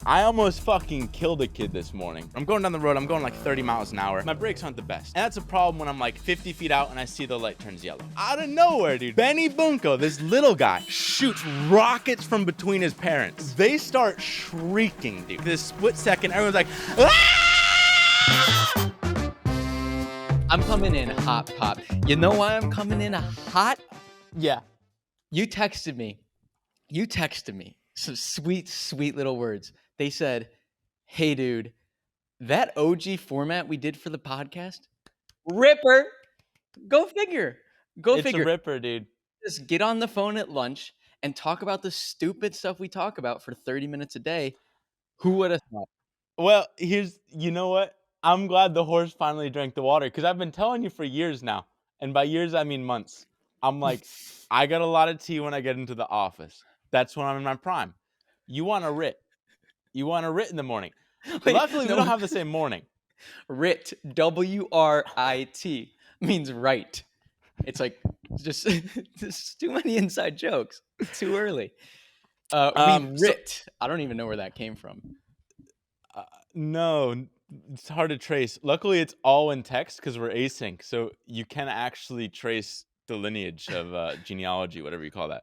I almost fucking killed a kid this morning. I'm going down the road. I'm going like 30 miles an hour. My brakes aren't the best. And that's a problem when I'm like 50 feet out and I see the light turns yellow. Out of nowhere, dude. Benny Bunko, this little guy, shoots rockets from between his parents. They start shrieking, dude. This split second, everyone's like, ah! I'm coming in hot, Pop. You know why I'm coming in hot? Yeah. You texted me some sweet, sweet little words. They said, hey, dude, that OG format we did for the podcast, ripper. Go figure. It's a ripper, dude. Just get on the phone at lunch and talk about the stupid stuff we talk about for 30 minutes a day. Who would have thought? Well, you know what? I'm glad the horse finally drank the water because I've been telling you for years now. And by years, I mean months. I'm like, I got a lot of tea when I get into the office. That's when I'm in my prime. You want a writ. You want a writ in the morning. Wait, Luckily, no. we don't have the same morning. Writ, W-R-I-T, means right. It's like just too many inside jokes. Too early. Writ. I don't even know where that came from. No, it's hard to trace. Luckily, it's all in text because we're async. So you can actually trace the lineage of genealogy, whatever you call that.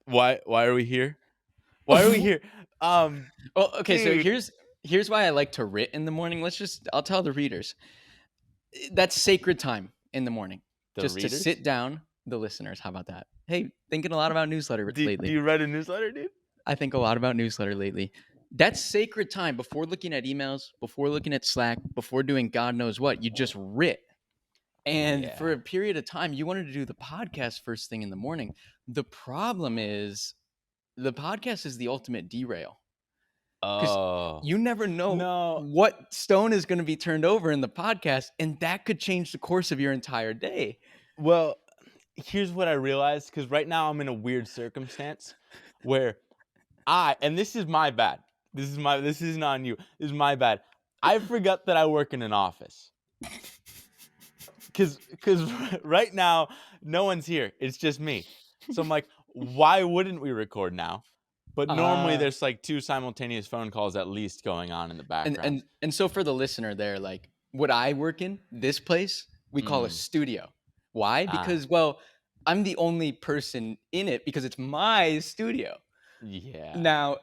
Why are we here? Why are we here? Well, okay, dude. So here's why I like to writ in the morning. I'll tell the readers. That's sacred time in the morning. The just readers? To sit down, the listeners. How about that? Hey, thinking a lot about newsletter lately. Do you read a newsletter, dude? I think a lot about newsletter lately. That's sacred time before looking at emails, before looking at Slack, before doing God knows what. You just writ. And for a period of time, you wanted to do the podcast first thing in the morning. The problem is the podcast is the ultimate derail. Because you never know what stone is going to be turned over in the podcast, and that could change the course of your entire day. Well, here's what I realized, because right now I'm in a weird circumstance where and this is my bad. This is not on you. This is my bad. I forgot that I work in an office. Because right now, no one's here. It's just me. So I'm like, why wouldn't we record now? But normally there's like 2 simultaneous phone calls at least going on in the background. And so for the listener there, like what I work in, this place, we call a studio. Why? Because, well, I'm the only person in it because it's my studio. Yeah. Now,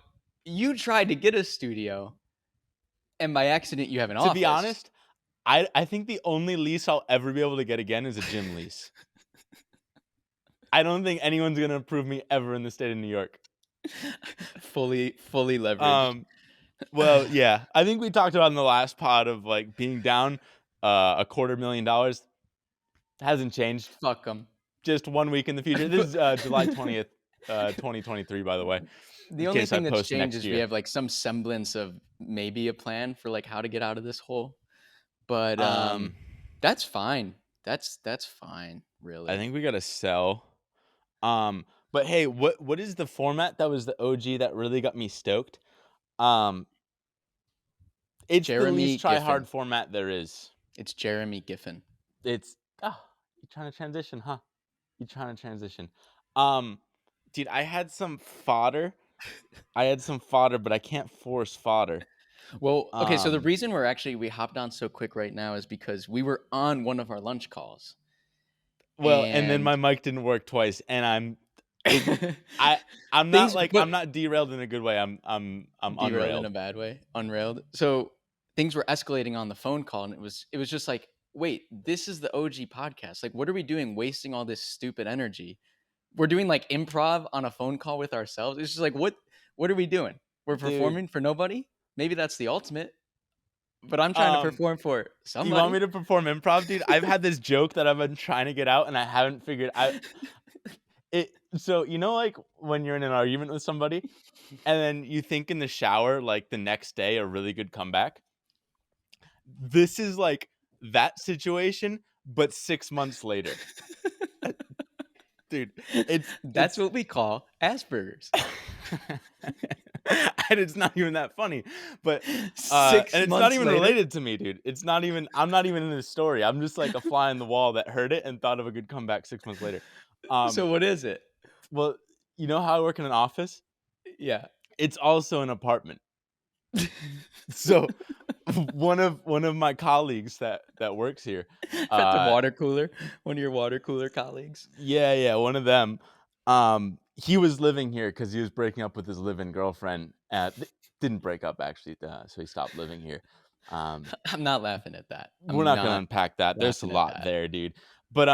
you tried to get a studio, and by accident you have an office. To be honest, I think the only lease I'll ever be able to get again is a gym lease. I don't think anyone's going to approve me ever in the state of New York. Fully leveraged. Well, yeah. I think we talked about in the last pod of like being down $250,000. Hasn't changed. Fuck them. Just 1 week in the future. This is July 20th, 2023, by the way. The only thing that's changed is we have like some semblance of maybe a plan for like how to get out of this hole. But that's fine. That's fine, really. I think we got to sell. But hey, what is the format that was the OG that really got me stoked? It's the least try hard format there is. It's Jeremy Giffon. It's you're trying to transition, huh? Dude, I had some fodder, but I can't force fodder. Well, okay, so the reason we hopped on so quick right now is because we were on one of our lunch calls. Well, and then my mic didn't work twice, and I'm not derailed in a good way. I'm derailed unrailed in a bad way. Unrailed. So things were escalating on the phone call, and it was just like, wait, this is the OG podcast. Like, what are we doing wasting all this stupid energy? We're doing like improv on a phone call with ourselves. It's just like, what are we doing? We're performing for nobody? Maybe that's the ultimate. But I'm trying to perform for somebody. You want me to perform improv, dude? I've had this joke that I've been trying to get out, and I haven't figured out it. So, you know, like when you're in an argument with somebody, and then you think in the shower, like the next day, a really good comeback. This is like that situation, but 6 months later. Dude, that's what we call Asperger's. And it's not even that funny, but and it's not even related to me, dude. I'm not even in this story. I'm just like a fly on the wall that heard it and thought of a good comeback 6 months later. So what is it? Well, you know how I work in an office? Yeah. It's also an apartment. So one of my colleagues that works here, At the uh, water cooler, one of your water cooler colleagues. yeah, one of them, he was living here because he was breaking up with his live-in girlfriend. Didn't break up actually, so he stopped living here. I'm not laughing at that. We're I'm not gonna not unpack that. There's a laughing at lot that. there, dude. But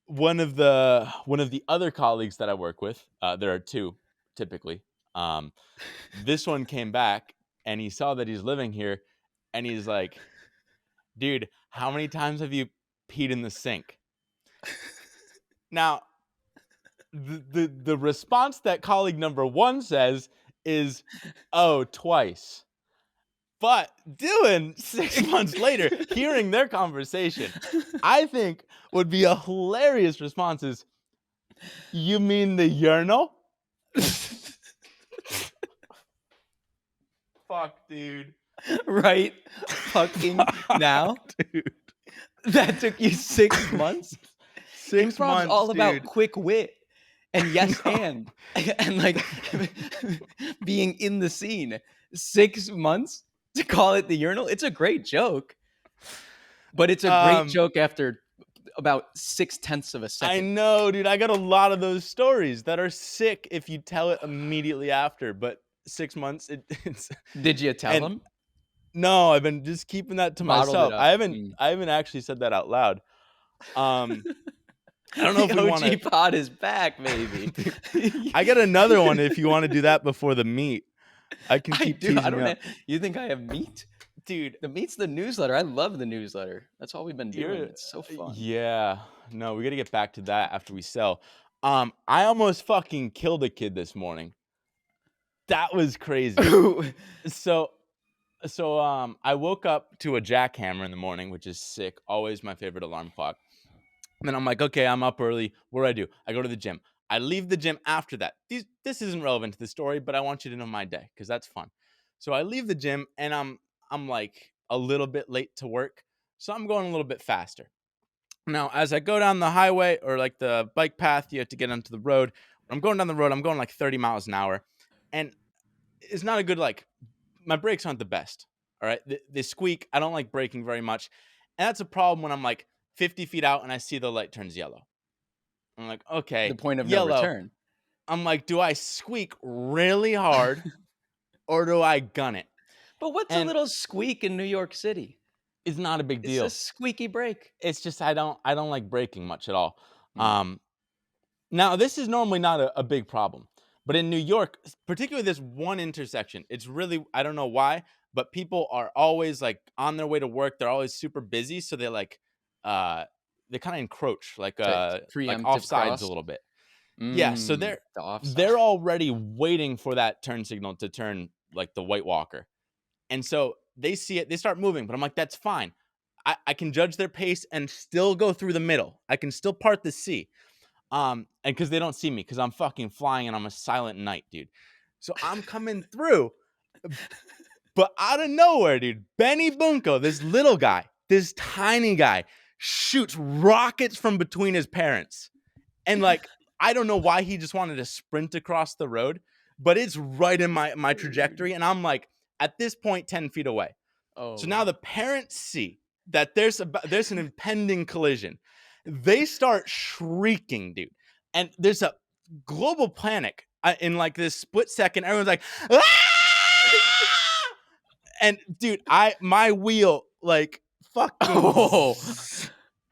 one of the other colleagues that I work with, there are two typically. Um, this one came back and he saw that he's living here, and he's like, "Dude, how many times have you peed in the sink?" Now, the response that colleague number one says is, "Oh, twice." But Dylan, 6 months later, hearing their conversation, I think would be a hilarious response is, "You mean the urinal?" Fuck, dude. Right fucking now? Dude. That took you 6 months? 6 Improv's months, all about dude. quick wit and yes No. and like being in the scene. 6 months to call it the urinal? It's a great joke, but it's a great Um, joke after about 6/10 of a I second. know, dude. I got a lot of those stories that are sick if you tell it immediately after, but 6 months, it's Did you tell and him? no, I've been just keeping that to Bottled it myself. up. I haven't actually said that out loud. Um, I don't know if The we wanna OG pod is back, baby. I got another one if you wanna do that before the meet. I can I keep do. I teasing you don't. up. You think I have meat? Dude, The meat's the newsletter. I love the newsletter. That's all we've been doing. you're It's so fun. yeah. No, we gotta get back to that after we sell. I almost fucking killed a kid this morning. That was crazy. So I woke up to a jackhammer in the morning, which is sick. Always my favorite alarm clock. And then I'm like, okay, I'm up early. What do? I go to the gym. I leave the gym after that. This isn't relevant to the story, but I want you to know my day because that's fun. So I leave the gym and I'm like a little bit late to work. So I'm going a little bit faster. Now, as I go down the highway or like the bike path, you have to get onto the road. When I'm going down the road, I'm going like 30 miles an hour. And it's not a good, like, my brakes aren't the best. All right. They squeak. I don't like braking very much. And that's a problem when I'm like 50 feet out and I see the light turns yellow. I'm like, The okay, point of no yellow. return. I'm like, do I squeak really hard or do I gun it? But what's a And little squeak in New York City? it's not a big It's a deal. squeaky brake. It's just I don't like braking much at all. Hmm. Now this is normally not a big problem, but in New York, particularly this one intersection, it's really, I don't know why, but people are always like on their way to work. They're always super busy, so uh they kind of encroach To like preemptive offsides a cross. little bit. Yeah, so The offside. they're already waiting for that turn signal to turn like the White Walker. And so they see it, they start moving, but I'm like, that's fine. I can judge their pace and still go through the middle. I can still part the sea. And because they don't see me, because I'm fucking flying and I'm a silent knight, dude. So I'm coming through, but out of nowhere, dude, Benny Bunko, this little guy, this tiny guy, shoots rockets from between his parents. And like, I don't know why he just wanted to sprint across the road, but it's right in my trajectory. And I'm like, at this point, 10 feet away. So now Oh. the parents see that there's an impending collision. They start shrieking, dude. And there's a global panic in like this split second. Everyone's like, "Ah!" And dude, my wheel like fucking Oh.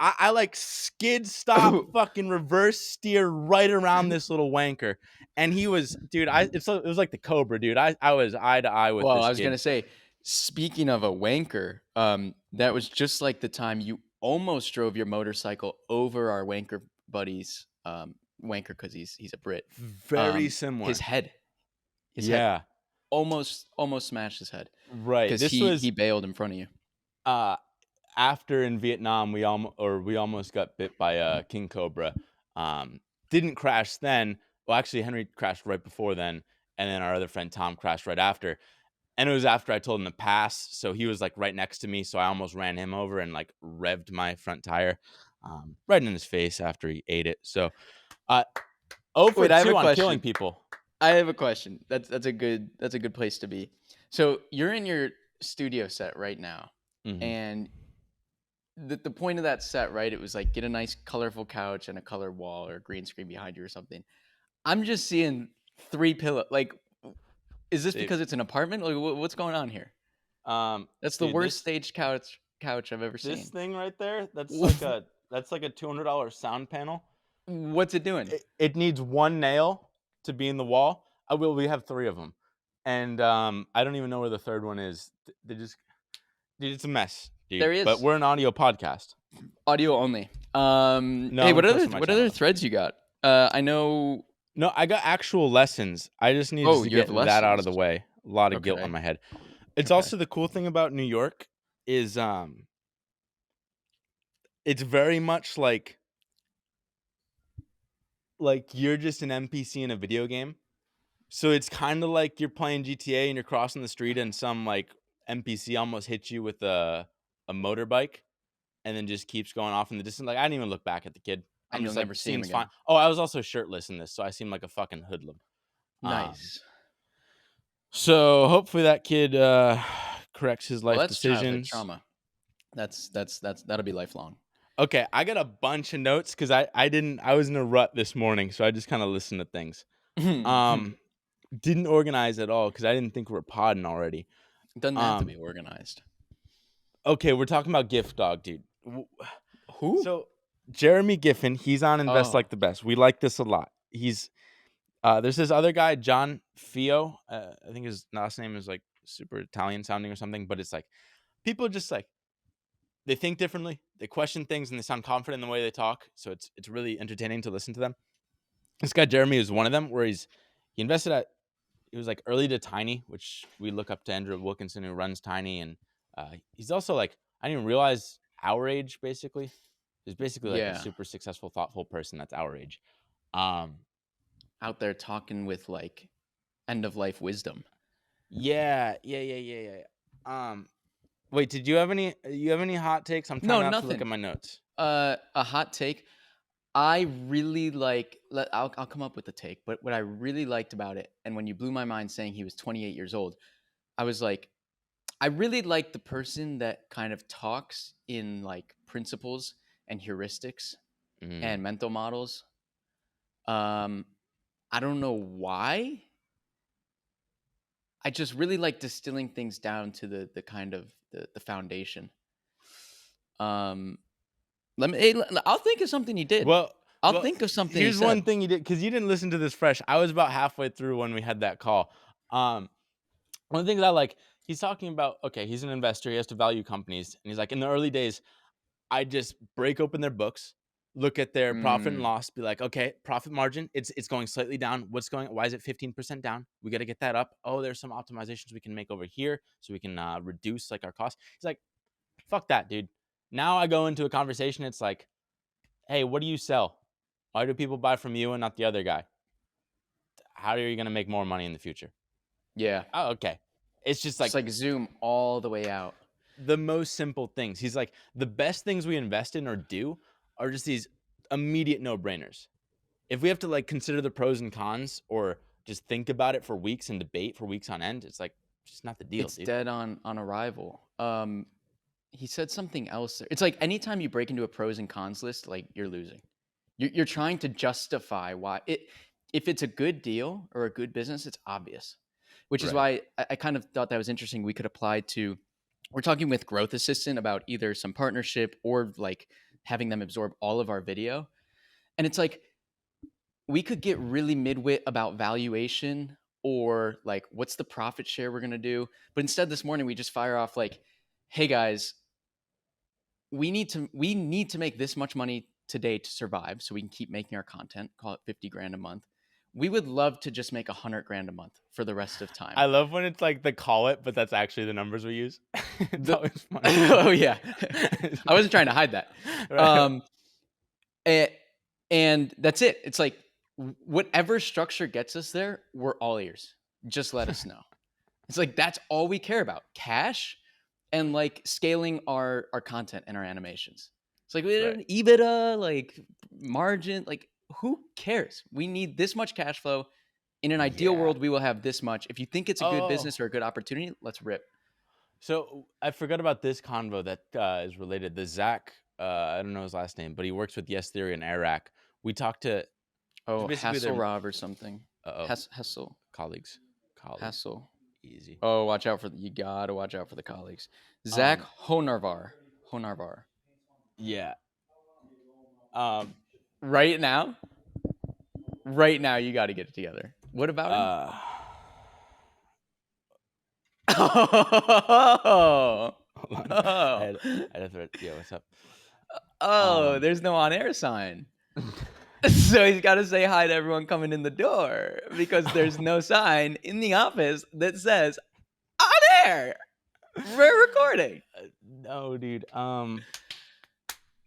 I like skid stop, fucking reverse steer right around this little wanker. And he was, dude, it was like the Cobra, dude. I was eye to eye with Well, this I was kid. gonna say, speaking of a wanker, that was just like the time you almost drove your motorcycle over our wanker buddy's wanker because he's a Brit. Very similar. His head Yeah, almost smashed his head right. because This he was bailed in front of you. uh after in Vietnam we almost got bit by a king cobra. Didn't crash then. Well, actually Henry crashed right before then, and then our other friend Tom crashed right after. And it was after I told him to pass, so he was like right next to me, so I almost ran him over and like revved my front tire right in his face after he ate it. So 0 for Wait, I have a 2 on killing question. people. I have a question. That's a good place to be. So you're in your studio set right now, Mhm. and the point of that set, right? It was like get a nice colorful couch and a colored wall or a green screen behind you or something. I'm just seeing 3 pillow. Like, is this Dude, because it's an apartment? Like, what's going on here? That's the dude, worst stage couch I've ever this seen. thing right there, that's like a $200 sound panel. What's it doing? It needs one nail to be in the wall. We have 3 of them, and I don't even know where the third one is. They just, dude, it's a mess, dude. There he But is. we're an audio podcast. Audio only. No, Hey, I'm gonna post on my what channel other though. threads you got? I know. No, I got actual lessons. I just needed Oh, to you have get that out of lessons. the way. A lot of guilt on Okay. my head. It's Okay. also the cool thing about New York is it's very much like you're just an NPC in a video game. So it's kind of like you're playing GTA and you're crossing the street and some like NPC almost hits you with a motorbike and then just keeps going off in the distance. Like I didn't even look back at the kid. And I'm you'll just like, never see him scene's fine. again. Oh, I was also shirtless in this, so I seem like a fucking hoodlum. Um, Nice. so hopefully that kid corrects his Well, life that's childhood decisions. trauma. That'll be lifelong. Okay, I got a bunch of notes because I was in a rut this morning, so I just kind of listened to things. It Um, didn't organize at all because I didn't think we were podding already. doesn't have to Um, be organized. okay, we're talking about Gift Dog, dude. Who? So Jeremy Giffon, he's on Invest Oh, Like the Best. We like this a lot. He's there's this other guy, John Fio. I think his last name is like super Italian sounding or something, but it's like people just like they think differently, they question things, and they sound confident in the way they talk. So it's really entertaining to listen to them. This guy Jeremy is one of them, where he invested at it was like early to Tiny, which we look up to Andrew Wilkinson who runs Tiny, and he's also like I didn't even realize our age basically. He's basically like a yeah. super successful, thoughtful person that's our age. Um, Out there talking with like end of life wisdom. yeah. Wait, did you have any? You have any hot takes? I'm trying No, not to look nothing. at my notes. A hot take. I really like. I'll come up with the take. But what I really liked about it, and when you blew my mind saying he was 28 years old, I was like, I really like the person that kind of talks in like principles and heuristics Mm. and mental models. Um, I don't know why. I just really like distilling things down to the kind of the foundation. Um, I'll think of something you did. Well, I'll well, think of something he here's one said. thing you did because you didn't listen to this fresh. I was about halfway through when we had that call. Um, One of the things I like, he's talking about. Okay, he's an investor. He has to value companies, and he's like, in the early days, I just break open their books, look at their profit and Mm, loss, be like, okay, profit margin, it's going slightly down. Why is it 15% down? We got to get that up. Oh, there's some optimizations we can make over here so we can reduce like our costs. He's like, fuck that, dude. Now I go into a conversation. It's like, hey, what do you sell? Why do people buy from you and not the other guy? How are you going to make more money in the future? yeah, Oh, okay. It's just just like like zoom all the way out. the most simple things. He's like, the best things we invest in or do are just these immediate no-brainers. If we have to like consider the pros and cons or just think about it for weeks and debate for weeks on end, it's like just not the deal, It's dude. dead on arrival. He said something else. It's like anytime you break into a pros and cons list, like you're losing. You're trying to justify why it. If it's a good deal or a good business, it's obvious. Which is Right. why I kind of thought that was interesting. We could apply to. We're talking with Growth Assistant about either some partnership or like having them absorb all of our video, and it's like we could get really midwit about valuation or like what's the profit share we're going to do, but instead this morning we just fire off like, hey guys, we need to make this much money today to survive so we can keep making our content, call it 50 grand a month. We would love to just make 100 grand a month for the rest of time. I love when it's like the call it, but that's actually the numbers we use. It's The, always funny. oh yeah. I wasn't trying to hide that. Right. A- and that's it. It's like whatever structure gets us there, we're all ears. Just let us know. It's like that's all we care about: cash and like scaling our content and our animations. It's like we Right. don't EBITDA, like margin, like who cares? We need this much cash flow. In an ideal Yeah. world, we will have this much. If you think it's a good Oh, business or a good opportunity, let's rip. so I forgot about this convo that is related. The Zach, I don't know his last name, but he works with Yes Theory in Iraq. We talked to it's Oh, basically their Hasselrod or something. oh Hessel. colleagues, Hassel. easy. Oh, watch out for you gotta watch out for the colleagues. Zach Um, Honarvar. Honarvar. yeah. Um, Right now, you got to get it together. What about him? uh, Oh, hold on. oh, I had a thread. Yeah, what's up? oh! Um, There's no on-air sign, so he's got to say hi to everyone coming in the door because there's no sign in the office that says on air. We're recording. no, dude.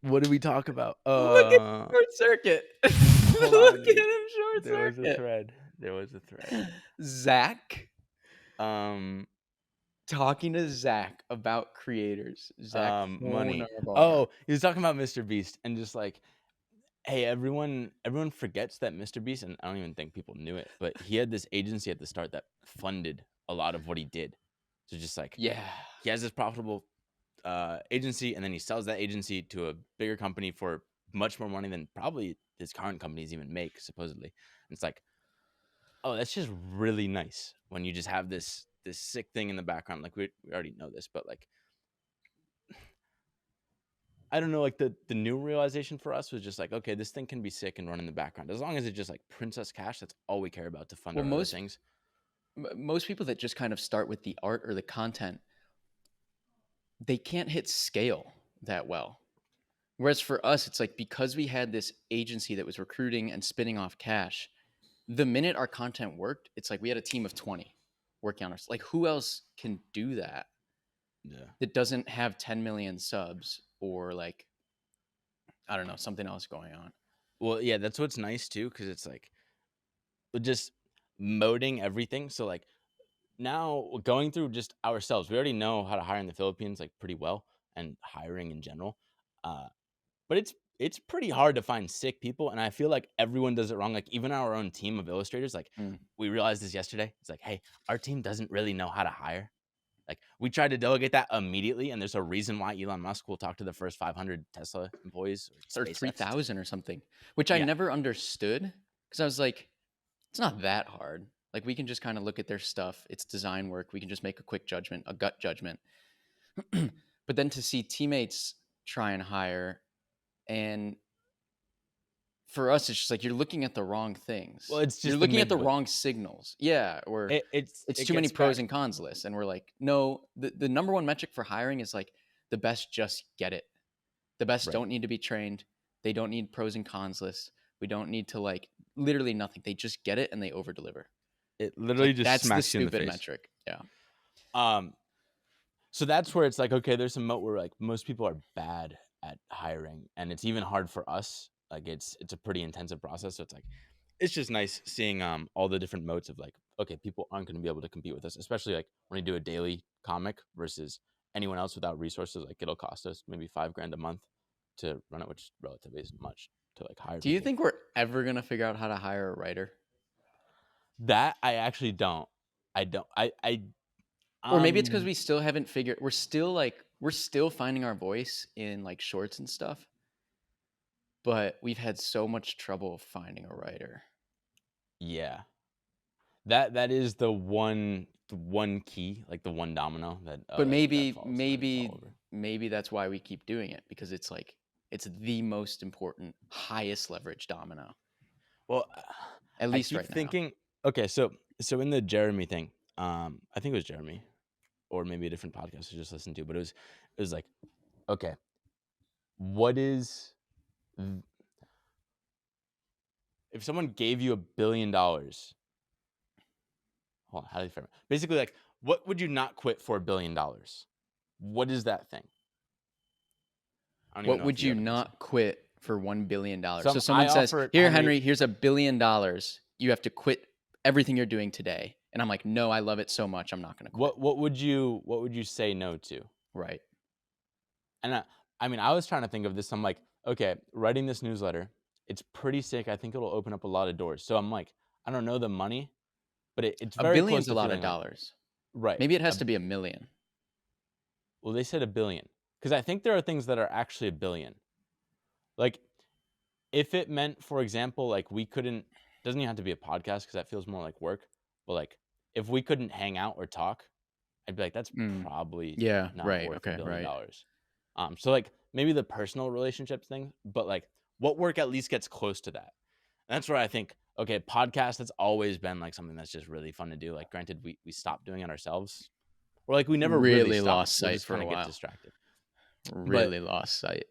What did we talk about? Look at short circuit. Hold Look on, at dude. him short There was a circuit. thread. There was a thread. Zach. Um, Talking to Zach about creators. Zach money. Honarvar. Oh, he was talking about Mr. Beast and just like, hey, everyone forgets that Mr. Beast, and I don't even think people knew it, but he had this agency at the start that funded a lot of what he did. So just like, Yeah. he has this profitable agency, and then he sells that agency to a bigger company for much more money than probably his current companies even make, supposedly. And it's like, oh, that's just really nice when you just have this sick thing in the background. Like we already know this, but like I don't know, like the new realization for us was just like, okay, this thing can be sick and run in the background. As long as it just like prints us cash, that's all we care about to fund Well, our other things. most people that just kind of start with the art or the content, they can't hit scale that well. Whereas for us, it's like because we had this agency that was recruiting and spinning off cash, the minute our content worked, it's like we had a team of 20 working on us. Like who else can do that? Yeah. That doesn't have 10 million subs or like, I don't know, something else going on. Well, yeah, that's what's nice too, because it's like just moding everything. So like now going through just ourselves, we already know how to hire in the Philippines like pretty well and hiring in general. But it's pretty hard to find sick people, and I feel like everyone does it wrong. Like even our own team of illustrators, like we realized this yesterday. It's like, hey, our team doesn't really know how to hire. Like we tried to delegate that immediately, and there's a reason why Elon Musk will talk to the first 500 Tesla employees or Or SpaceX. 3,000 or something, which I Yeah. never understood because I was like, it's not that hard. Like we can just kind of look at their stuff. It's design work. We can just make a quick judgment, a gut judgment. But then to see teammates try and hire, and for us, it's just like you're looking at the wrong things. Well, it's You're just the looking at the midway. wong signals. Yeah, or It's too many pros and cons lists. And we're like, no, the number one metric for hiring is like the best just get it. The best Right. don't need to be trained. They don't need pros and cons lists. We don't need to like literally nothing. They just get it and they over deliver. It literally Like, just that's the smacks you in the stupid face. metric. Yeah. So that's where it's like, okay, there's some moat where like most people are bad at hiring, and it's even hard for us. Like it's a pretty intensive process. So it's like it's just nice seeing all the different modes of like, okay, people aren't going to be able to compete with us, especially like when you do a daily comic versus anyone else without resources. Like it'll cost us maybe $5,000 a month to run it, which relatively isn't much to like hire. Do you people. think we're ever gonna figure out how to hire a writer? That I actually don't. I don't. Or maybe it's because we still haven't figured. We're still finding our voice in like shorts and stuff. But we've had so much trouble finding a writer. Yeah. That is the one key, like the one domino that But that falls and then it's all over. maybe that's why we keep doing it because it's like it's the most important, highest leverage domino. Well, At I least keep right now. thinking, okay, so in the Jeremy thing, I think it was Jeremy or maybe a different podcast I just listened to, but it was like, okay, what is if someone gave you $1 billion? Hold on, how do you frame it? Basically, like, what would you not quit for $1 billion? What is that thing? I don't even What know if would you you have an answer. not quit for $1 billion? So I someone says, offered "Here, Henry, here's $1 billion. You have to quit everything you're doing today." And I'm like, "No, I love it so much. I'm not going to quit." What would you say no to? Right. And I mean, I was trying to think of this. I'm like, okay, writing this newsletter, it's pretty sick. I think it'll open up a lot of doors. So I'm like, I don't know the money, but it's A very close billion's a to lot of feeling like dollars. right. Maybe it has to be a million. Well, they said a billion because I think there are things that are actually a billion. Like if it meant, for example, like we couldn't, doesn't even have to be a podcast because that feels more like work. But like if we couldn't hang out or talk, I'd be like, that's Mm. probably Yeah, not right. worth a Okay, billion right. dollars. So like maybe the personal relationships thing, but like what work at least gets close to that. And that's where I think, okay, podcast has always been like something that's just really fun to do. Like granted, we stopped doing it ourselves. Or like we never really Really stopped. lost We'll sight just for kind a of get while. distracted. But Really lost sight.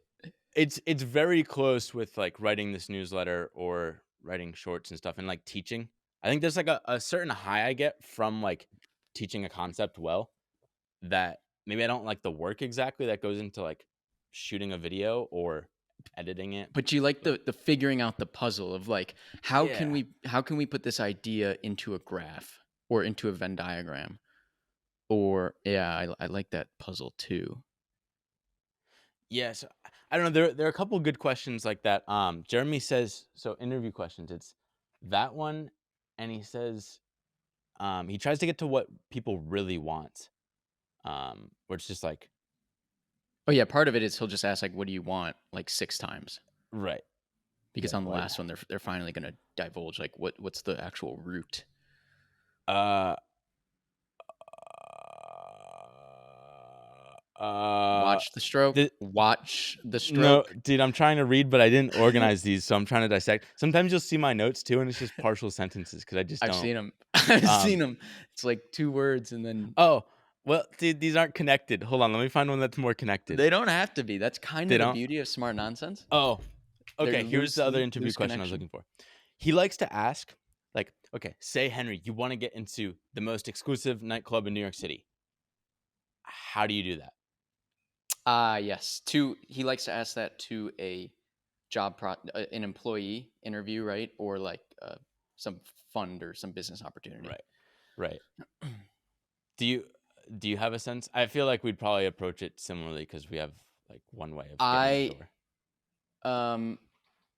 it's very close with like writing this newsletter or writing shorts and stuff and like teaching. I think there's like a certain high I get from like teaching a concept well that maybe I don't like the work exactly that goes into like shooting a video or editing it. But you like But the figuring out the puzzle of like how can yeah. we put this idea into a graph or into a Venn diagram? Or yeah, I like that puzzle too. Yes. I don't know. There are a couple good questions like that. Jeremy says so interview questions. It's that one, and he says he tries to get to what people really want. Where it's just like Oh yeah, part of it is he'll just ask like, "What do you want?" like 6 times, right. because Yeah. on the last one they're finally gonna divulge like what's the actual root. Uh. Watch the stroke. The, Watch the no, stroke. dude, I'm trying to read, but I didn't organize these, so I'm trying to dissect. Sometimes you'll see my notes too, and it's just partial sentences because I just I've don't. seen them. I've Um. seen them. It's like 2 words and then Oh, well, dude, these aren't connected. Hold on, let me find one that's more connected. they don't have to be. That's kind They of the don't. beauty of smart nonsense. Oh, They're okay. Here's the other interview loose question I was connection. looking for. He likes to ask, like, okay, say Henry, you want to get into the most exclusive nightclub in New York City. How do you do that? Yes. He likes to ask that to a an employee interview, right? Or like some fund or some business opportunity. Right. Right. Do you have a sense? I feel like we'd probably approach it similarly because we have like one way of getting in the I door.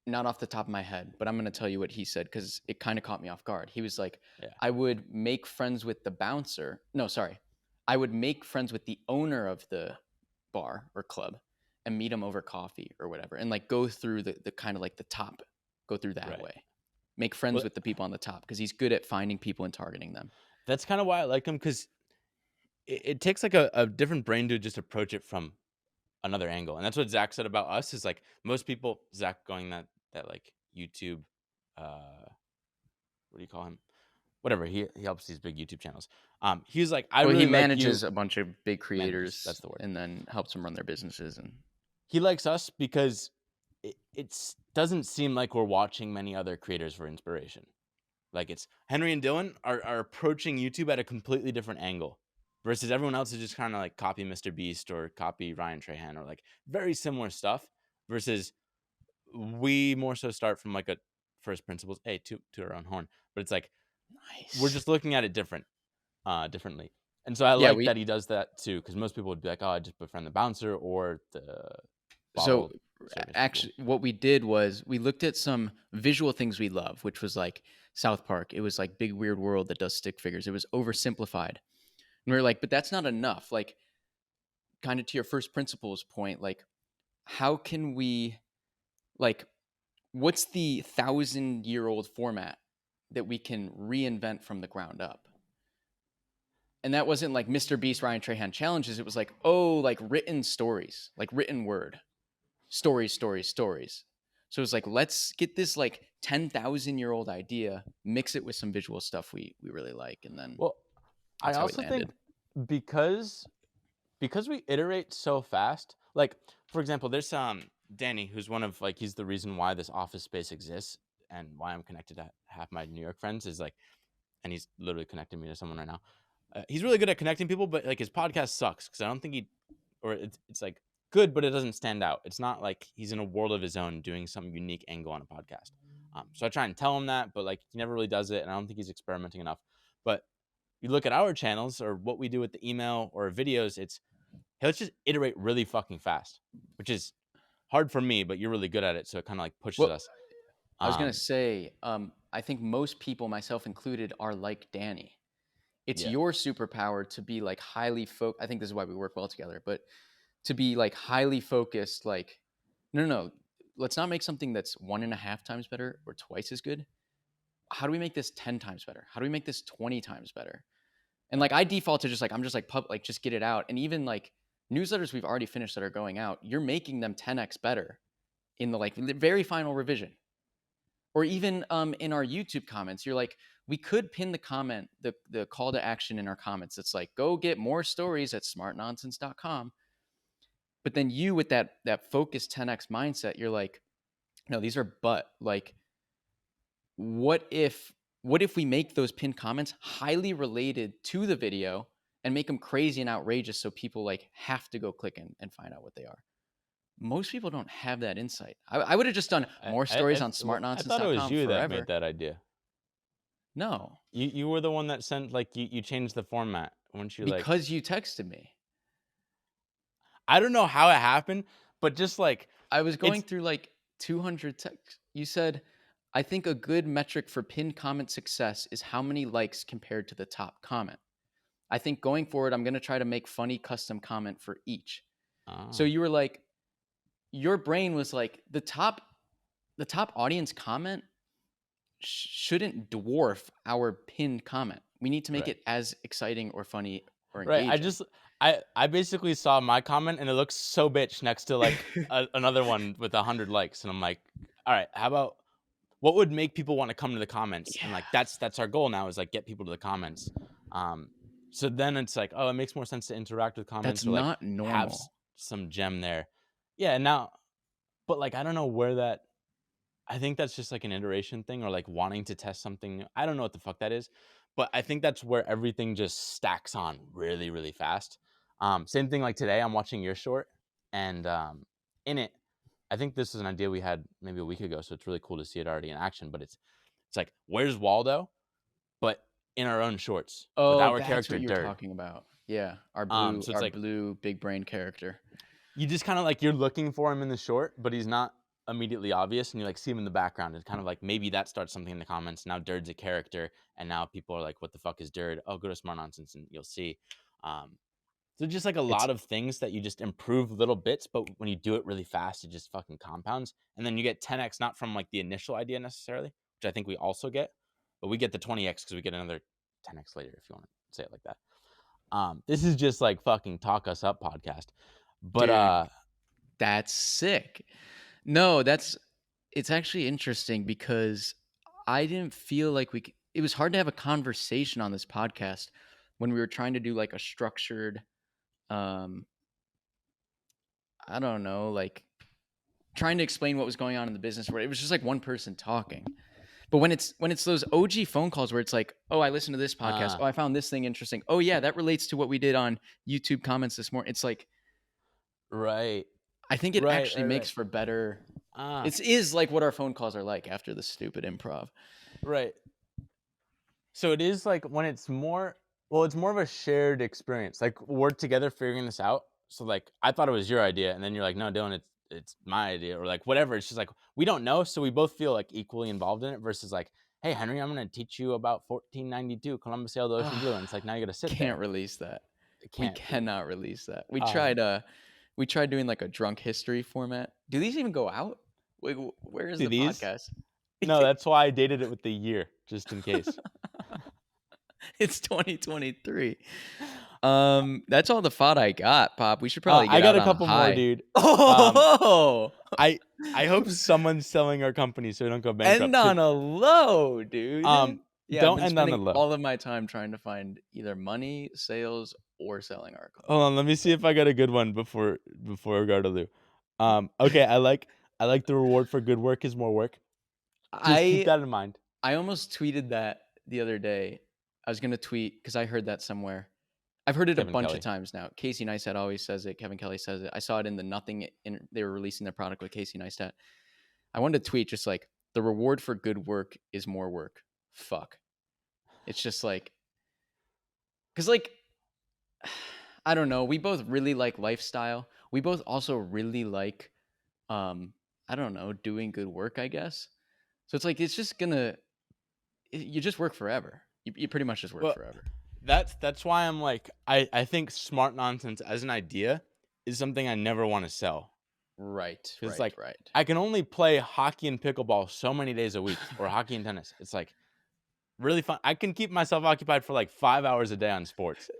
not off the top of my head, but I'm going to tell you what he said because it kind of caught me off guard. He was like, Yeah. I would make friends with the bouncer. No, sorry. I would make friends with the owner of the bar or club and meet him over coffee or whatever. And like go through the kind of like the top, go through that Right. way. Make friends Well, with the people on the top because he's good at finding people and targeting them. that's kind of why I like him because it takes like a different brain to just approach it from another angle. And that's what Zach said about us is like most people, Zach going that like YouTube, what do you call him? Whatever. He helps these big YouTube channels. He was like, I Well, he really like you. manages a bunch of big Manages, creators that's the word. and then helps them run their businesses. And He likes us because it doesn't seem like we're watching many other creators for inspiration. Like it's Henry and Dylan are approaching YouTube at a completely different angle versus everyone else is just kind of like copy Mr. Beast or copy Ryan Trahan or like very similar stuff versus we more so start from like a first principles, hey, to our own horn. But it's like we're nice. just looking at it differently. And so I Yeah, like that he does that too, because most people would be like, oh, I just befriend the bouncer or the so bottle service actually people. what we did was we looked at some visual things we love, which was like South Park. It was like Big Weird World that does stick figures. It was oversimplified. And we were like, but that's not enough. Like kind of to your first principles point, like how can we like what's the 1,000-year-old format that we can reinvent from the ground up? And that wasn't like Mr. Beast, Ryan Trahan challenges. It was like, oh, like written stories, like written word. Stories. So it's like, let's get this like 10,000-year-old idea, mix it with some visual stuff we really like, and then Well, I that's how we also landed. think because we iterate so fast, like for example, there's Danny, who's one of like he's the reason why this office space exists and why I'm connected to half my New York friends is like, and he's literally connecting me to someone right now. He's really good at connecting people, but like his podcast sucks because I don't think it's like good, but it doesn't stand out. It's not like he's in a world of his own doing some unique angle on a podcast. So I try and tell him that, but like he never really does it, and I don't think he's experimenting enough. But you look at our channels or what we do with the email or videos, it's hey, let's just iterate really fucking fast, which is hard for me, but you're really good at it, so it kind of like pushes Well, us. I was gonna say, I think most people, myself included, are like Danny. It's Yeah. your superpower to be like highly focused. I think this is why we work well together, but to be like highly focused, like, no, let's not make something that's 1.5 times better or twice as good. How do we make this 10 times better? How do we make this 20 times better? And like I default to just like, I'm just like like just get it out. And even like newsletters we've already finished that are going out, you're making them 10x better in the like very final revision. Or even in our YouTube comments, you're like, we could pin the comment, the call to action in our comments. It's like, go get more stories at smartnonsense.com. But then you with that focused 10x mindset, you're like, no, these are like, what if we make those pinned comments highly related to the video and make them crazy and outrageous so people like have to go click and find out what they are? Most people don't have that insight. I would have just done more stories on I thought it was smartnonsense.com you that made forever. that idea. No, You were the one that sent like you changed the format. Weren't you like? because you texted me. I don't know how it happened, but just like I was going it's through like 200 texts. You said, I think a good metric for pinned comment success is how many likes compared to the top comment. I think going forward, I'm going to try to make funny custom comment for each. So you were like, your brain was like, the top audience comment shouldn't dwarf our pinned comment. We need to make right. it as exciting or funny or Right. engaging. I basically saw my comment and it looks so bitch next to like another one with 100 likes, and I'm like, all right, how about what would make people want to come to the comments? And like that's our goal now, is like get people to the comments. So then it's like, oh, it makes more sense to interact with comments That's or like not have normal. some gem there. Yeah. Now, but like I don't know where that. I think that's just like an iteration thing, or like wanting to test something new. I don't know what the fuck that is, but I think that's where everything just stacks on really, really fast. Same thing like today, I'm watching your short, and in it, I think this is an idea we had maybe a week ago, so it's really cool to see it already in action. But it's like, where's Waldo? But in our own shorts with Oh, our that's character what you were Dirt. talking about. Yeah, our So it's our like blue big brain character. you just kind of like you're looking for him in the short, but he's not immediately obvious, and you like see him in the background. It's kind of like maybe that starts something in the comments. Now Dird's a character, and now people are like, "What the fuck is Dird?" Oh, go to Smart Nonsense, and you'll see. Um, so just like a It's lot of things that you just improve little bits, but when you do it really fast, it just fucking compounds, and then you get 10x not from like the initial idea necessarily, which I think we also get, but we get the 20x because we get another 10x later, if you want to say it like that. This is just like fucking talk us up podcast, but dude, that's sick. No, it's actually interesting because I didn't feel like it was hard to have a conversation on this podcast when we were trying to do like a structured um I don't know, like trying to explain what was going on in the business where it was just like one person talking. But when it's those OG phone calls where it's like, oh, I listened to this podcast. Oh, I found this thing interesting. Oh yeah, that relates to what we did on YouTube comments this morning. It's like, right. I think it actually makes for better. Ah, It is like what our phone calls are like after the stupid improv. right. So it is like when it's more, well, it's more of a shared experience. Like we're together figuring this out. So like I thought it was your idea, and then you're like, no, Dylan, it's my idea, or like whatever. It's just like we don't know, so we both feel like equally involved in it. Versus like, hey, Henry, I'm gonna teach you about 1492 Columbus sailed the ocean blue, and it's like now you gotta sit Can't there. release that. It We can't be. cannot release that. We tried doing like a drunk history format. Do these even go out? Wait, where is Do the these? podcast? No, that's why I dated it with the year, just in case. It's 2023. That's all the fought I got, Pop. We should probably I get got out a on a couple more, high. dude. Oh, I I hope someone's selling our company so we don't go end bankrupt. on a low, dude. Yeah, I've Don't been end on the spending low. all of my time trying to find either money, sales, or selling our Hold company. on, let me see if I got a good one before Gardeloo. Okay, I like the reward for good work is more work. Just keep I that in mind. I almost tweeted that the other day. I was gonna tweet because I heard that somewhere. I've heard it a Kevin bunch of Kelly. times now. Casey Neistat always says it. Kevin Kelly says it. I saw it in the Nothing. They were releasing their product with Casey Neistat. I wanted to tweet just like the reward for good work is more work. Fuck. It's just like, because like, I don't know. We both really like lifestyle. We both also really like, I don't know, doing good work, I guess. So it's like, it's just gonna, you just work forever. You pretty much just work Well, forever. that's why I'm like, I think smart nonsense as an idea is something I never want to sell. Right, 'Cause it's right, like, right. I can only play hockey and pickleball so many days a week, or hockey and tennis. It's like really fun. I can keep myself occupied for like 5 hours a day on sports,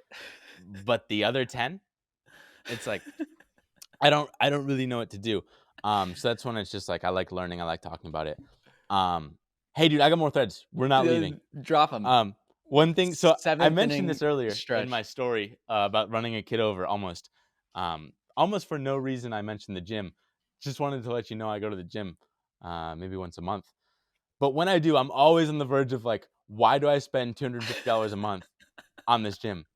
but the other 10, it's like I don't really know what to do. So that's when it's just like I like learning, I like talking about it. Hey dude, I got more threads. We're not leaving. Drop them. One thing, so I Seventh mentioned inning this earlier in stretch. my story about running a kid over almost. Almost for no reason I mentioned the gym. Just wanted to let you know I go to the gym maybe once a month. But when I do, I'm always on the verge of like, why do I spend $250 a month on this gym?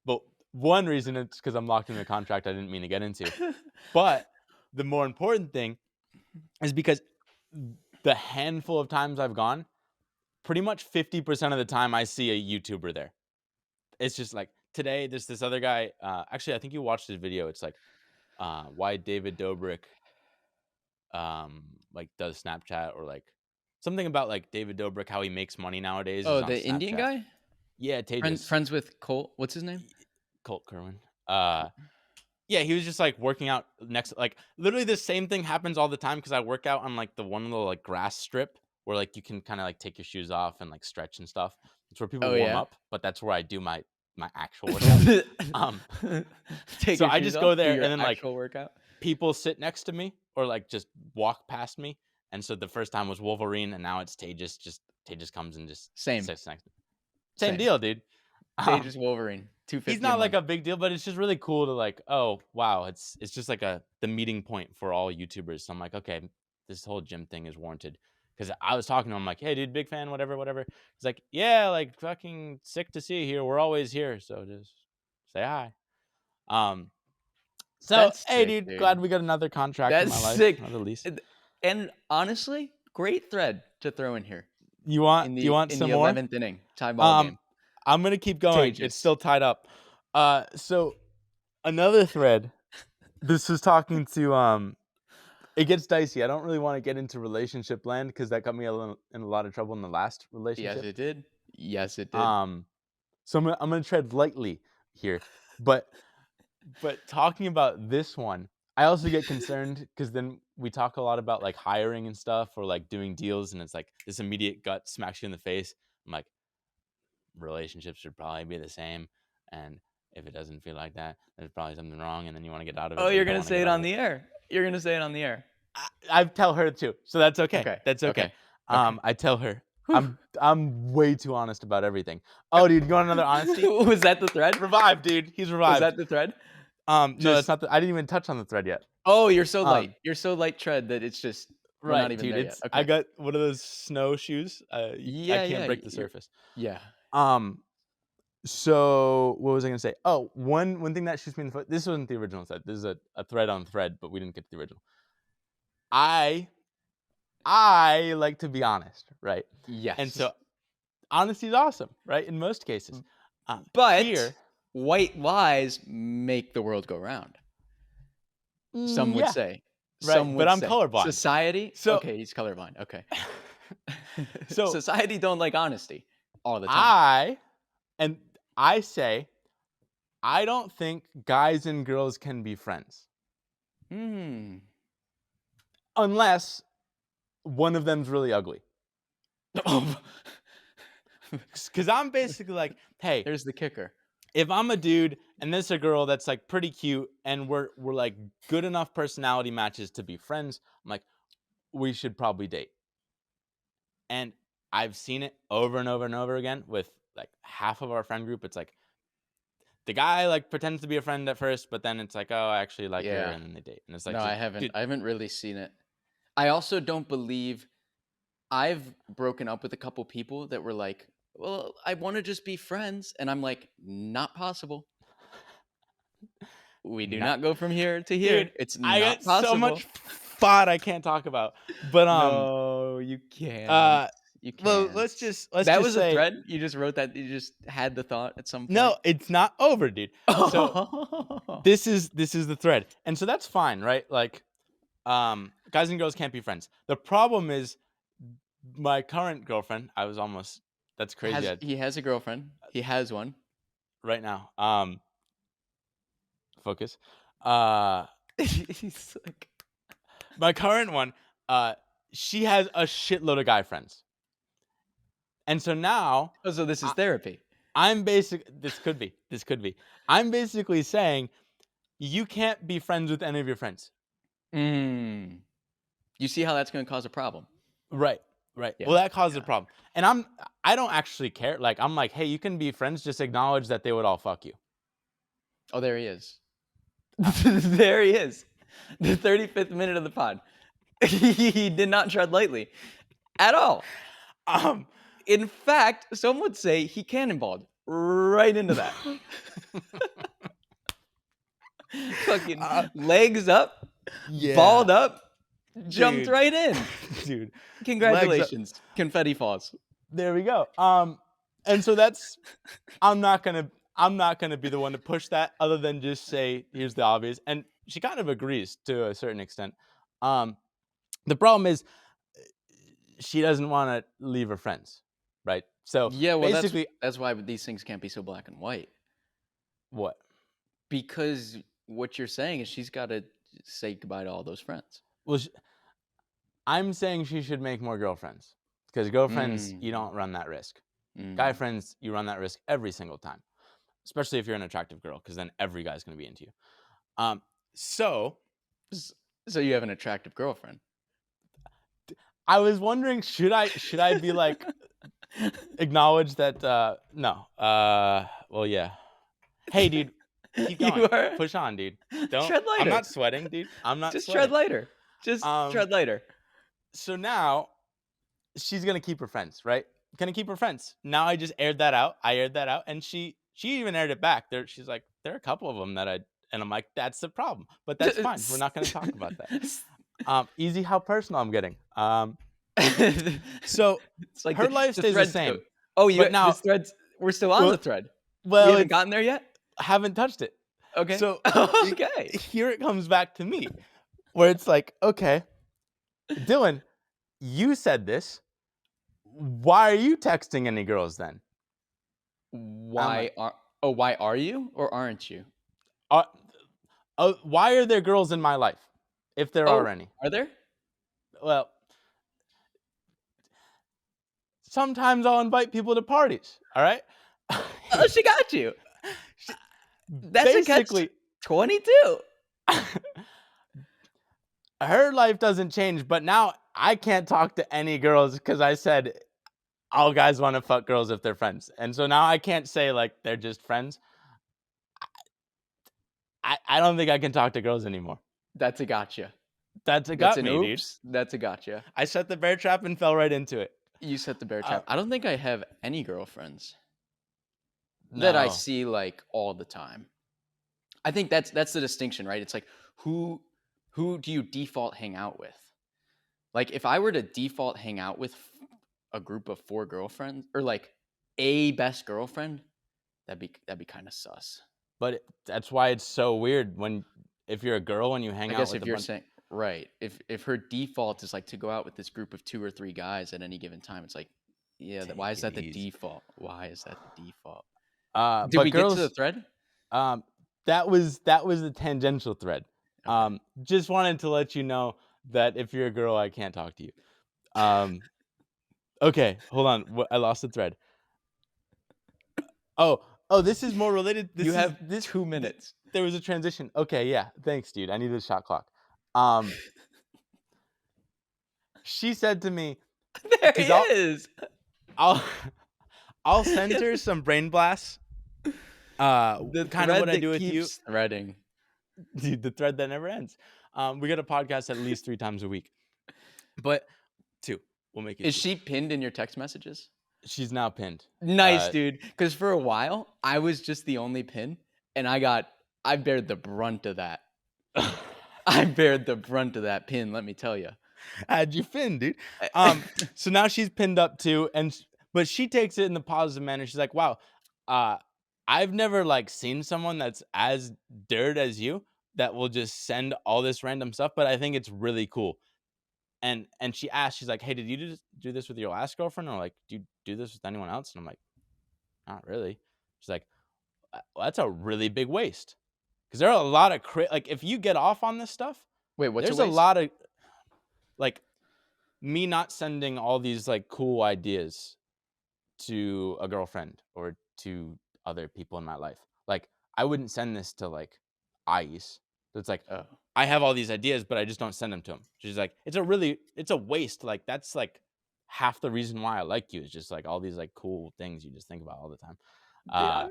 But one reason it's because I'm locked in a contract I didn't mean to get into. But the more important thing is because the handful of times I've gone, pretty much 50% of the time I see a YouTuber there. It's just like today, there's this other guy. Actually, I think you watched his video. It's like why David Dobrik like does Snapchat, or like something about like David Dobrik, how he makes money nowadays is Oh, on the Indian Snapchat. guy? Yeah, Tejas. Friends with Colt. What's his name? Colt Kerwin. Yeah, he was just like working out next, like literally the same thing happens all the time because I work out on like the one little like grass strip where like you can kind of like take your shoes off and like stretch and stuff. It's where people Oh warm yeah. up, but that's where I do my actual workout. Um, Take so your I shoes just off. go Do there your and then like actual workout. people sit next to me or like just walk past me. And so the first time was Wolverine, and now it's Tejas. Just Tejas comes and just Same. sits next to me. Same Same. deal, dude. Tejas Wolverine. He's 250 a not like month. a big deal, but it's just really cool to like, oh wow, it's just like the meeting point for all YouTubers. So I'm like, okay, this whole gym thing is warranted. Because I was talking to him like, hey dude, big fan, whatever, whatever. He's like, yeah, like fucking sick to see you here. We're always here, so just say hi. So That's hey sick, dude, glad dude. we got another contract in That's my life, sick. another lease. And honestly, great thread to throw in here You want in you the want in some the more? 11th inning tie ball game. I'm gonna keep going. It's Tejas. still tied up. So another thread. This is talking to it gets dicey. I don't really want to get into relationship land because that got me in a lot of trouble in the last Yes, relationship. it did. Yes, it did. So I'm gonna tread lightly here, but talking about this one, I also get concerned because then we talk a lot about like hiring and stuff, or like doing deals, and it's like this immediate gut smacks you in the face. I'm like, relationships should probably be the same, and if it doesn't feel like that, there's probably something wrong, and then you want to get out of it. Oh, But you you're don't gonna want to say get it out on of it. the air. You're gonna say it on the air. I tell her too, so that's okay. Okay. That's okay. Okay. I tell her. Whew. I'm way too honest about everything. Oh, dude, you want another honesty? Was that the thread? Revived, dude. He's Was revived. that the thread? No, that's Just not. I didn't even touch on the thread yet. oh, you're so light. Um, You're so light tread that it's just we're not right, even dude. there yet. It's I Okay. got one of those snow shoes. I Yeah, can't yeah. break the surface. Yeah. So what was I gonna say? Oh, one thing that shoots me in the foot. This wasn't the original thread. This is a thread on thread, but we didn't get to the original. I like to be honest, right? Yes. And so honesty is awesome, right? In most cases. But Here, white lies make the world go round. Some would yeah, say. right. Some But would I'm say. colorblind. Society. So Okay, he's colorblind. Okay. so Society don't like honesty all the time. I say I don't think guys and girls can be friends Hmm. unless one of them's really ugly. Because I'm basically like, hey, There's the kicker. if I'm a dude and this a girl that's like pretty cute and we're like good enough personality matches to be friends, I'm like, we should probably date. And I've seen it over and over and over again with like half of our friend group. It's like the guy like pretends to be a friend at first, but then it's like, oh, I actually like her, Yeah. and then they date. And it's like, No, I haven't. I haven't really seen it. I also don't believe I've broken up with a couple people that were like, well, I want to just be friends. And I'm like, not possible. We do not go from here to here. dude, It's I not got possible. so much thought I can't talk about. But No, you can't. You well, can't. let's That just was say, a thread? You just wrote that? You just had the thought at some point? no, it's not over, dude. So this is the thread, and so that's fine, right? Like, guys and girls can't be friends. The problem is my current girlfriend, I was almost. That's crazy. He has a girlfriend. He has one. Right now. Focus. Uh, He's like, my current one. She has a shitload of guy friends, and so now oh, so this is I, therapy. I'm basic. This could be. This could be. I'm basically saying you can't be friends with any of your friends. Mm. You see how that's going to cause a problem? Right. Right. Yeah. Well, that caused a Yeah. problem, and I don't actually care. Like I'm like, hey, you can be friends. Just acknowledge that they would all fuck you. Oh, there he is. There he is. The 35th minute of the pod. He did not tread lightly at all. Um. In fact, some would say he cannonballed right into that. Fucking legs up, Yeah. balled up, jumped Dude. right in. Dude. Congratulations. Confetti falls. There we go. And so that's I'm not gonna be the one to push that other than just say here's the obvious. And she kind of agrees to a certain extent. The problem is she doesn't want to leave her friends, right? So Yeah, well, basically, that's why these things can't be so black and white. what? Because what you're saying is she's got to say goodbye to all those friends. Well, I'm saying she should make more girlfriends because girlfriends you Mm. don't run that risk. Guy Mm. friends you run that risk every single time, especially if you're an attractive girl because then every guy's gonna be into you. So So you have an attractive girlfriend. I was wondering, should I be like acknowledge that? No. Well, yeah. Hey, dude, keep You going. are. Push on, dude. Don't. Tread I'm lighter. not sweating, dude. I'm not Just sweating. tread lighter. Just tread lighter. So now she's gonna keep her friends, right? Gonna keep her friends. Now I just aired that out. I aired that out, and she even aired it back. She's like, there are a couple of them that and I'm like, that's the problem, but that's fine. We're not gonna talk about that. Easy how personal I'm getting. So It's like her life the stays the thread's same. oh, But now, this thread's we're still on the thread. We well, haven't gotten there yet? haven't touched it. Okay. So Okay. here it comes back to me, where it's like, okay, Dylan, you said this. Why are you texting any girls then? Why are you or aren't you? Uh, why are there girls in my life, if there are Oh, any? are there? Well, sometimes I'll invite people to parties. All right. Oh, she got you. That's Basically, a catch 22. her life doesn't change, but now I can't talk to any girls because I said all guys want to fuck girls if they're friends, and so now I can't say like they're just friends. I don't think I can talk to girls anymore. That's a gotcha. That's a That's got an me, dude. oops. That's a gotcha. I set the bear trap and fell right into it. You set the bear Uh, trap. I don't think I have any girlfriends that I No. see like all the time. I think that's the distinction, right? It's like who do you default hang out with? Like if I were to default hang out with a group of 4 girlfriends or like a best girlfriend, that'd be kind of sus. But that's why it's so weird if you're a girl and you hang I out guess with if a you're bunch. saying right, if her default is like to go out with this group of 2 or 3 guys at any given time, it's like, yeah, why is that the default? Why is that the default? Did But we get to the girls, thread? that was the tangential thread. Okay. Just wanted to let you know that if you're a girl, I can't talk to you. Okay, hold on. I lost the thread. Oh, this is more related. You have 2 minutes. There was a transition. Okay, yeah. Thanks, dude. I needed a shot clock. She said to me, There he 'cause is. I'll send her some brain blasts. The Kind of what I that do with you. keeps threading. Dude, the thread that never ends. We got a podcast at least 3 times a week. But 2. We'll make it. Is 2. she pinned in your text messages? She's now pinned. Nice, dude. Because for a while, I was just the only pin, and I bared the brunt of that. I bared the brunt of that pin, let me tell you. How'd you pinned, dude? So now she's pinned up too, but she takes it in the positive manner. She's like, "Wow, I've never like seen someone that's as dirt as you that will just send all this random stuff, but I think it's really cool." and she asked, she's like, "Hey, did you do this with your last girlfriend, or like, do you do this with anyone else?" And I'm like, "Not really." She's like, "Well, that's a really big waste, because there are a lot of like if you get off on this stuff, Wait, what's there's a a waste? lot of like me not sending all these like cool ideas to a girlfriend or to other people in my life. Like I wouldn't send this to like Ice. So it's like Oh. I have all these ideas, but I just don't send them to him. She's like, it's a waste. Like that's like half the reason why I like you is just like all these like cool things you just think about all the time. Dude, Uh,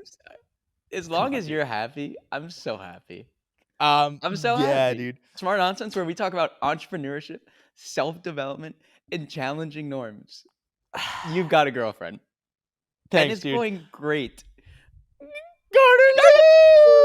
as come long on, as dude. you're happy, I'm so happy. I'm so Yeah, happy. dude. Smart Nonsense, where we talk about entrepreneurship, self-development, and challenging norms. You've got a girlfriend. And Thanks, it's dude. going great. Garden